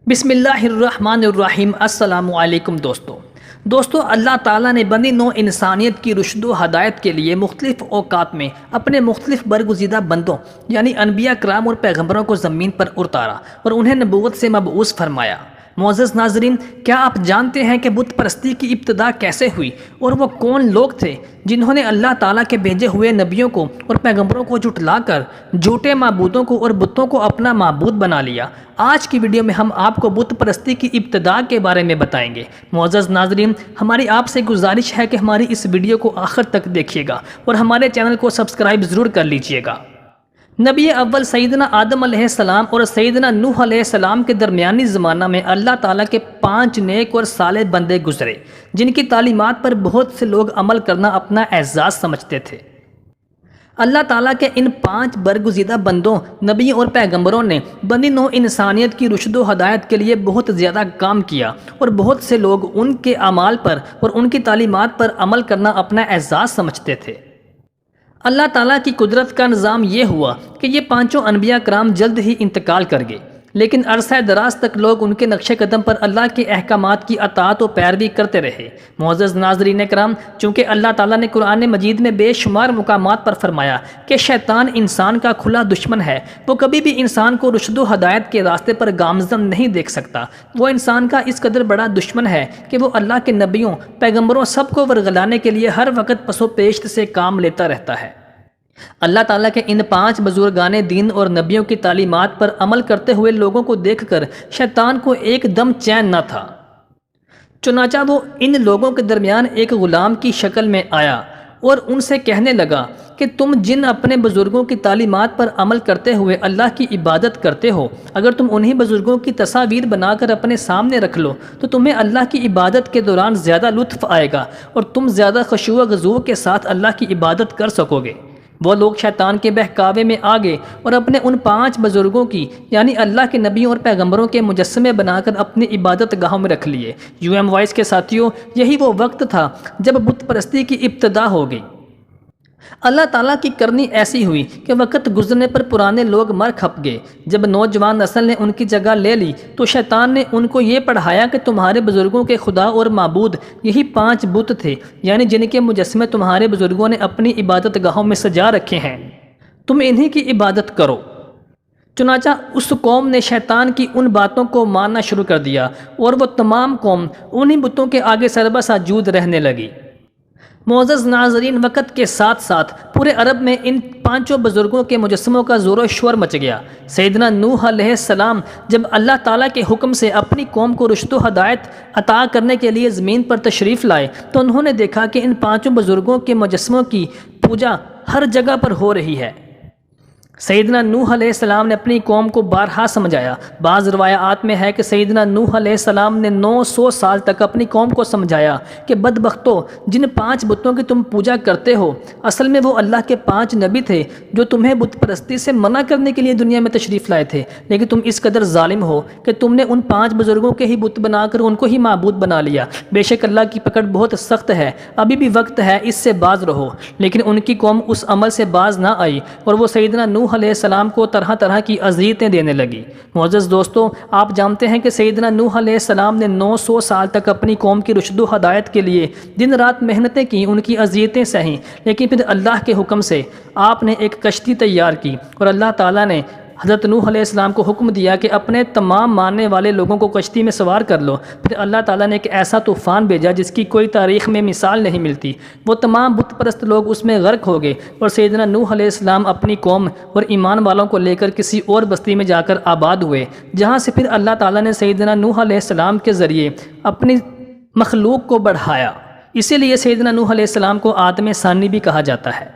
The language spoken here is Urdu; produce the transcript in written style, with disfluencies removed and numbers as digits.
بسم اللہ الرحمن الرحیم۔ السلام علیکم دوستو اللہ تعالیٰ نے بنی نوع انسانیت کی رشد و ہدایت کے لیے مختلف اوقات میں اپنے مختلف برگزیدہ بندوں یعنی انبیاء کرام اور پیغمبروں کو زمین پر اتارا اور انہیں نبوت سے مبعوث فرمایا۔ معزز ناظرین، کیا آپ جانتے ہیں کہ بت پرستی کی ابتدا کیسے ہوئی اور وہ کون لوگ تھے جنہوں نے اللہ تعالیٰ کے بھیجے ہوئے نبیوں کو اور پیغمبروں کو جھٹلا کر جھوٹے معبودوں کو اور بتوں کو اپنا معبود بنا لیا؟ آج کی ویڈیو میں ہم آپ کو بت پرستی کی ابتدا کے بارے میں بتائیں گے۔ معزز ناظرین، ہماری آپ سے گزارش ہے کہ ہماری اس ویڈیو کو آخر تک دیکھیے گا اور ہمارے چینل کو سبسکرائب ضرور کر لیجئے گا۔ نبی اول سیدنا آدم علیہ السلام اور سیدنا نوح علیہ السلام کے درمیانی زمانہ میں اللہ تعالیٰ کے 5 نیک اور صالح بندے گزرے جن کی تعلیمات پر بہت سے لوگ عمل کرنا اپنا اعزاز سمجھتے تھے۔ اللہ تعالیٰ کے ان 5 برگزیدہ بندوں، نبیوں اور پیغمبروں نے بنی نوع انسانیت کی رشد و ہدایت کے لیے بہت زیادہ کام کیا اور بہت سے لوگ ان کے اعمال پر اور ان کی تعلیمات پر عمل کرنا اپنا اعزاز سمجھتے تھے۔ اللہ تعالیٰ کی قدرت کا نظام یہ ہوا کہ یہ 5 انبیاء کرام جلد ہی انتقال کر گئے، لیکن عرصہ دراز تک لوگ ان کے نقش قدم پر اللہ کے احکامات کی اطاعت و پیروی کرتے رہے۔ معزز ناظرین کرام، چونکہ اللہ تعالیٰ نے قرآن مجید میں بے شمار مقامات پر فرمایا کہ شیطان انسان کا کھلا دشمن ہے، وہ کبھی بھی انسان کو رشد و ہدایت کے راستے پر گامزن نہیں دیکھ سکتا۔ وہ انسان کا اس قدر بڑا دشمن ہے کہ وہ اللہ کے نبیوں، پیغمبروں سب کو ورگلانے کے لیے ہر وقت پس و پیش سے کام لیتا رہتا ہے۔ اللہ تعالیٰ کے ان 5 بزرگان دین اور نبیوں کی تعلیمات پر عمل کرتے ہوئے لوگوں کو دیکھ کر شیطان کو ایک دم چین نہ تھا۔ چنانچہ وہ ان لوگوں کے درمیان ایک غلام کی شکل میں آیا اور ان سے کہنے لگا کہ تم جن اپنے بزرگوں کی تعلیمات پر عمل کرتے ہوئے اللہ کی عبادت کرتے ہو، اگر تم انہی بزرگوں کی تصاویر بنا کر اپنے سامنے رکھ لو تو تمہیں اللہ کی عبادت کے دوران زیادہ لطف آئے گا اور تم زیادہ خشوع و خضوع کے ساتھ اللہ کی عبادت کر سکو گے۔ وہ لوگ شیطان کے بہکاوے میں آ گئے اور اپنے ان 5 بزرگوں کی یعنی اللہ کے نبیوں اور پیغمبروں کے مجسمے بنا کر اپنی عبادت گاہوں میں رکھ لیے۔ UM وائس کے ساتھیوں، یہی وہ وقت تھا جب بت پرستی کی ابتدا ہو گئی۔ اللہ تعالیٰ کی کرنی ایسی ہوئی کہ وقت گزرنے پر پرانے لوگ مر کھپ گئے۔ جب نوجوان نسل نے ان کی جگہ لے لی تو شیطان نے ان کو یہ پڑھایا کہ تمہارے بزرگوں کے خدا اور معبود یہی 5 بت تھے، یعنی جن کے مجسمے تمہارے بزرگوں نے اپنی عبادت گاہوں میں سجا رکھے ہیں، تم انہی کی عبادت کرو۔ چنانچہ اس قوم نے شیطان کی ان باتوں کو ماننا شروع کر دیا اور وہ تمام قوم انہی بتوں کے آگے سربہ سجود رہنے لگی۔ معزز ناظرین، وقت کے ساتھ ساتھ پورے عرب میں ان 5 بزرگوں کے مجسموں کا زور و شور مچ گیا۔ سیدنا نوح علیہ السلام جب اللہ تعالیٰ کے حکم سے اپنی قوم کو رشد و ہدایت عطا کرنے کے لیے زمین پر تشریف لائے تو انہوں نے دیکھا کہ ان 5 بزرگوں کے مجسموں کی پوجا ہر جگہ پر ہو رہی ہے۔ سیدنا نوح علیہ السلام نے اپنی قوم کو بارہا سمجھایا۔ بعض روایات میں ہے کہ سیدنا نوح علیہ السلام نے 900 سال تک اپنی قوم کو سمجھایا کہ بدبختو، جن 5 بتوں کی تم پوجا کرتے ہو اصل میں وہ اللہ کے 5 نبی تھے جو تمہیں بت پرستی سے منع کرنے کے لیے دنیا میں تشریف لائے تھے، لیکن تم اس قدر ظالم ہو کہ تم نے ان 5 بزرگوں کے ہی بت بنا کر ان کو ہی معبود بنا لیا۔ بے شک اللہ کی پکڑ بہت سخت ہے، ابھی بھی وقت ہے، اس سے باز رہو۔ لیکن ان کی قوم اس عمل سے باز نہ آئی اور وہ سیدنا نوح علیہ السلام کو طرح طرح کی اذیتیں دینے لگی۔ معزز دوستو، آپ جانتے ہیں کہ سیدنا نوح علیہ السلام نے 900 سال تک اپنی قوم کی رشد و ہدایت کے لیے دن رات محنتیں کی، ان کی اذیتیں سہیں، لیکن پھر اللہ کے حکم سے آپ نے ایک کشتی تیار کی اور اللہ تعالیٰ نے حضرت نوح علیہ السلام کو حکم دیا کہ اپنے تمام ماننے والے لوگوں کو کشتی میں سوار کر لو۔ پھر اللہ تعالیٰ نے ایک ایسا طوفان بھیجا جس کی کوئی تاریخ میں مثال نہیں ملتی۔ وہ تمام بت پرست لوگ اس میں غرق ہو گئے اور سیدنا نوح علیہ السلام اپنی قوم اور ایمان والوں کو لے کر کسی اور بستی میں جا کر آباد ہوئے، جہاں سے پھر اللہ تعالیٰ نے سیدنا نوح علیہ السلام کے ذریعے اپنی مخلوق کو بڑھایا۔ اسی لیے سیدنا نوح علیہ السلام کو آدم ثانی بھی کہا جاتا ہے۔